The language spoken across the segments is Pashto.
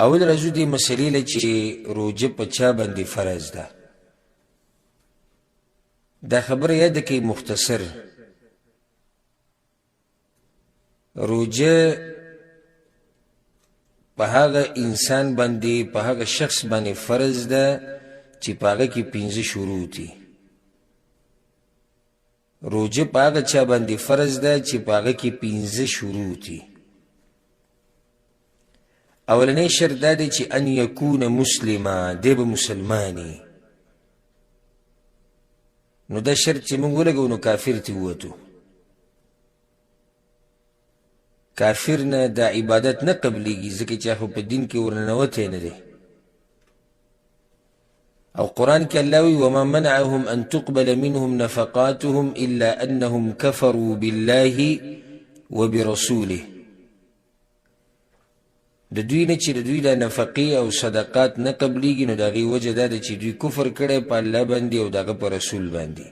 اول رجو دی مسئلې له چې روجه په چا باندې فرض ده. دا خبره یاد کړئ مختصر. روجه په هغه انسان باندې، په هغه شخص باندې فرض ده چې په هغه کې 5 شروط دي. روجه په هغه چا باندې فرض ده چې په هغه کې 5 شروط دي. اولنی شرط دا دی چې ان یکون مسلما، دی به مسلمانی. نو دا شرط چې موږ ولګو نو کافر تی ووتو. کافر نه دا عبادت نه قبلیږي ځکه چې خو په دین کې ورننوتی نه دی. او قرآن کې الله وی وما منعهم ان تقبل منهم نفقاتهم الا انهم كفروا بالله وبرسوله. د دوی نه چې د دوی د نفقې او صدقات نه قبلیږي نو د هغې وجه دا ده چې دوی کفر کړی په الله باندې او د هغه په رسول باندې.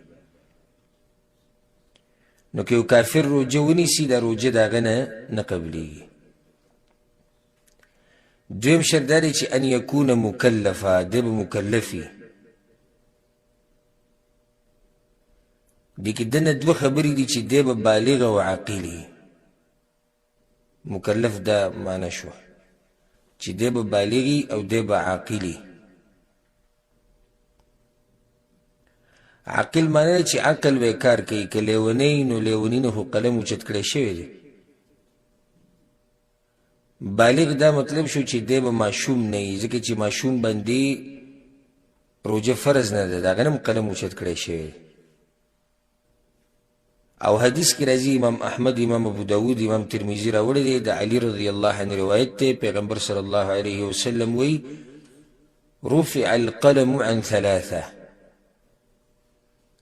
نو که یو کافر روجه ونیسي دا روجه د هغه نه قبلیږي. دویم شرط دا دی چې ان یکون مکلفا، دی به مکلفي. دې کې دنه 2 خبرې دي چې دی به بالغ او عاقلي. مکلف دا معنی شو چې دی به بالغي او دی به عاقلي. عاقل معنی چې عقل به کار کوي. که لیونی نو لیوني نه خو قلم اوچت کړی شوی دی. بالغ دا مطلب شو چې دی به ماشوم نه وي ځکه چې ماشوم باندې روجه فرض نه ده، د هغه نه هم قلم اوچت کړی شوی دی. او حدیث کی راځي امام احمد، امام ابو داود، امام ترمذی راوړی دی د علی رضی الله عنه روایت ته. پیغمبر صلی الله علیه وسلم وی رفع القلم عن 3.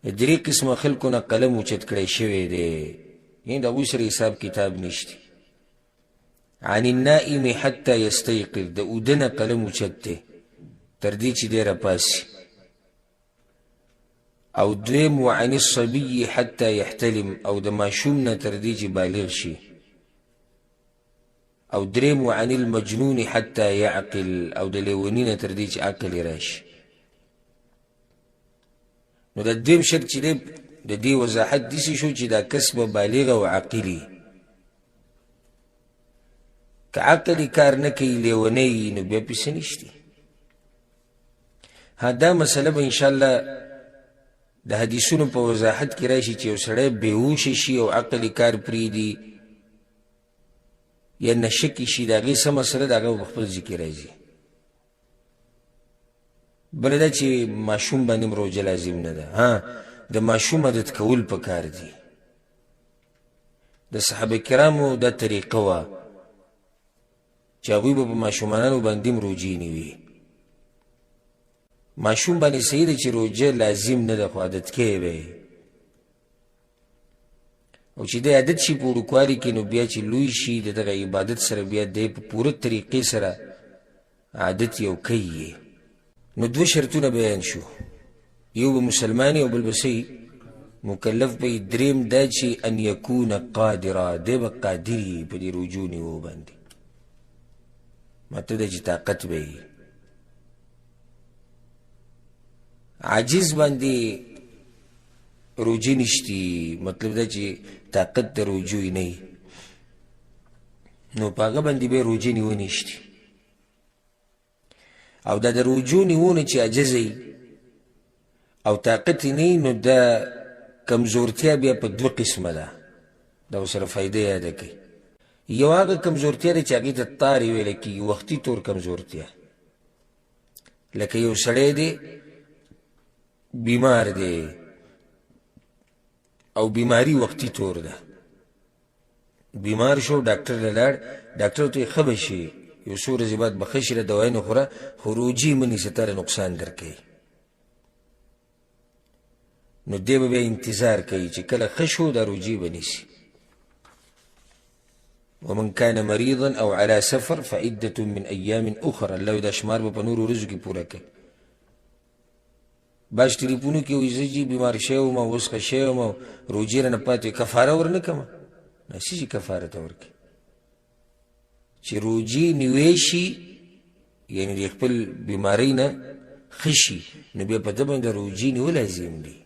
3 قسمه خلکو نه قلم اوچت کړی شوی دی. یعنې د هغوی سره حساب کتاب نشته. عن النائم حتى يستيقظ، د اوده نه قلم اوچت دی تر دې چې دی راپاسي. او دویم وعن الصبي حتى يحتلم، او د ماشوم نه تر دې چې بالغ شي. او دریم وعن المجنون حتى يعقل، او د لیوني نه تر دې چې عقل یې راشي. نو د دویم شرط چې دی د دې وضاحت داسې شو چې دا کس به بالغ او عاقلي. که عقل کار نه کوي لیونی نو بیا پسې نشته. دا مسله به انشاءالله د حدیثونو په وضاحت کې راشي چې یو سړی بېهوشه شي او عقل کار پرېږدي یا نشه کې شي، د هغې څه مسله ده هغه په خپل ځای کې راځي. بله دا چې ماشوم باندې هم روجه لازم نه ده. د ماشوم عادت کول پکار دي. د صحابه کرامو دا طریقه وه چې هغوی به په ماشومانو باندې هم روجې نیوي. ماشوم باندې صحیح ده چې روجه لازم نه ده خو عادت کې به او چې دی عادت شي په وړوکوالي کې نو بیا چې لوی شي د دغه عبادت سره بیا دی په پوره طریقې سره عادت یو کوي. نو 2 شرطونه بیان شو، یو به مسلمانی او بل به صحیح مکلف به. دریم دا چې ان یکون قادرا، دی به قادري په دې روجو نیو باندې. مطلب دا چې طاقت به وي. عاجز باندې روجه نشتی، مطلب دا چې طاقت د روجو یې نه وي نو په هغه باندې به روجه نیونه نشتی. او دا د روجو نیونه چې عاجز او طاقت یې نه وي نو دا کمزورتیا بیا په 2 قسمه ده. دا ورسره فایده یاده کړئ. یو هغه کمزورتیا ده چې هغې ته طارې ویلی کېږي، وختي طور کمزورتیا. لکه یو سړی دی بیمار دی او بیماری وقتی طور ده. بیمار شو ډاکټر ته لاړ، ډاکټر ته یې ښه به شي، یو څو ورځې بعد به ښه شي، دوایي نه خوره خو روجې مه نیسه تا له نقصان درکوي. نو دی به بیا انتظار کوي چې کله ښه شو دا روجې به نیسي. ومن كان مريضا او على سفر فعدة من ايام اخرى. الله دا شمار به په نورو ورځو کې پوره کوي. باش ټلیفونو کې وایي زه چې بیمار شوی وم او اوس ښه شوی وم او روجې رانه پاتې کفاره ورنه کړمه. نسی چې کفاره ته ورکړي چې روجې نیوی شي یعنی د خپل بیماری نه ښه شي نو بیا په ده باندې روجې نیول لازم دي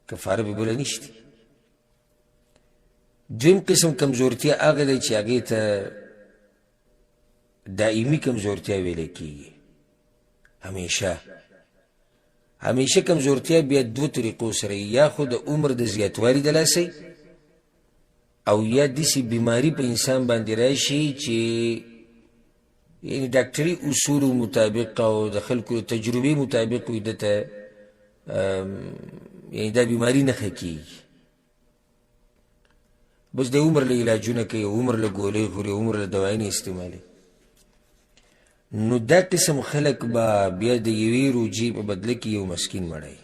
کفاره به بله نشته. دویم قسم کمزورتیا هغه دی چې هغې ته دائمي کمزورتیا ویلی کېږي. همیشه کمزورتیا بیا دو طریقو سره یا خو د عمر د زیاتوالي د لاسه او یا داسې بیماری په انسان باندې راشي چې یعنی ډاکټري اصولو مطابق او د خلکو تجربې مطابق وي ده ته یعنی دا بیماری نه ښه کېږي. بس د عمر له علاجونه کوي، عمر له ګولۍ خوري، عمر له دوایونه استعمالوي. نو دا قسم خلک به بیا د یوې روجې په بدله کې یو مسکین مړی،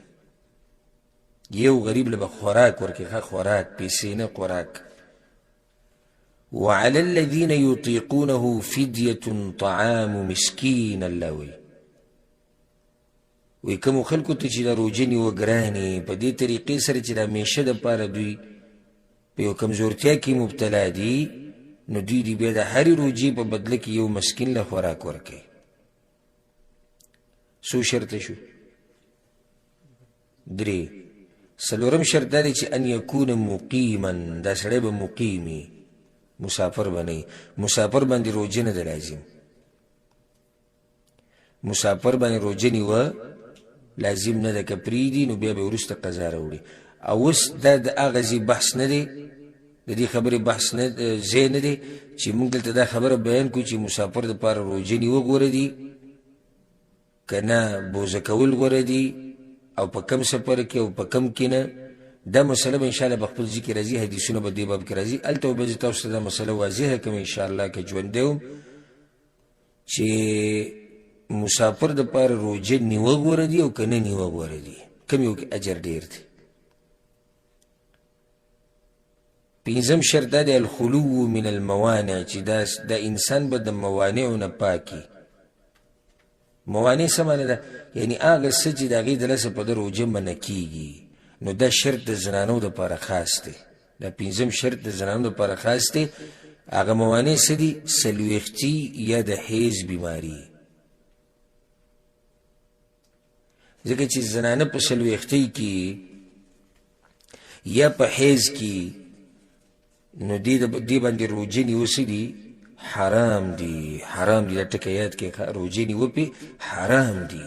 یو غریب له به خوراک ورکړي، ښه خوراک، پیسې نه خوراک. وعلى الذين يطيقونه فدية طعام مسكين الله وی کومو خلکو ته چې دا روجې نیوه ګرانې په دې طریقې سره چې د همیشه دپاره دوی په یو کمزورتیا کې مبتلا دي نو دوی دي بیا د هرې روجې په بدله کې یو مسکین له خوراک ورکوي. څو شرطه شو؟ 3. څلورم شرط دا دی چې ان یکون مقیما، دا سړی به مقیمي، مسافر به نه، مسافر باندې روجه نه ده لازم، مسافر باندې روجه نیوه لازم نه ده، که پرېږدي نو بیا به وروسته قضا راوړي. او اوس دا د هغه ځای بحث نه دی، د دې خبرې بحث نه ځای نه دی چې موږ دلته دا خبره بیان کړو چې مسافر دپاره روجه نیوه غوره دي که نه بوزه کول غوره دي او په کم سفر کې او په کم کې نه. دا مسله به انشاءالله په خپل ځای کې راځي، حدیثونه به دې باب کې راځي، هلته به زه تاسو ته دا مسله واضحه کوم انشاءالله که ژوندی وم چې مسافر دپاره روجه نیوه غوره دي او که نه نیوه غوره دي، کوم یو کې اجر ډېر دی. 5م شرط دا دی الخلو من الموانع، چې دا انسان به د موانعو نه پاکي. موانع څه معنی ده؟ یعنی هغه څه چې د هغې د لاسه په ده روجه منع کېږي، نو دا شرط د زنانو دپاره خاص دی. دا 5م شرط د زنانو دپاره خاص دی. هغه موانع څه دي؟ څلوېښتي یا د حیض بیماري. ځکه چې زنانه په څلوېښتۍ کې یا په حیض کې نو دې باندې روجې نیول څه دي؟ حرام دي. حرام دي، دا ټکی یاد کړئ، روجې نیول پې حرام دي.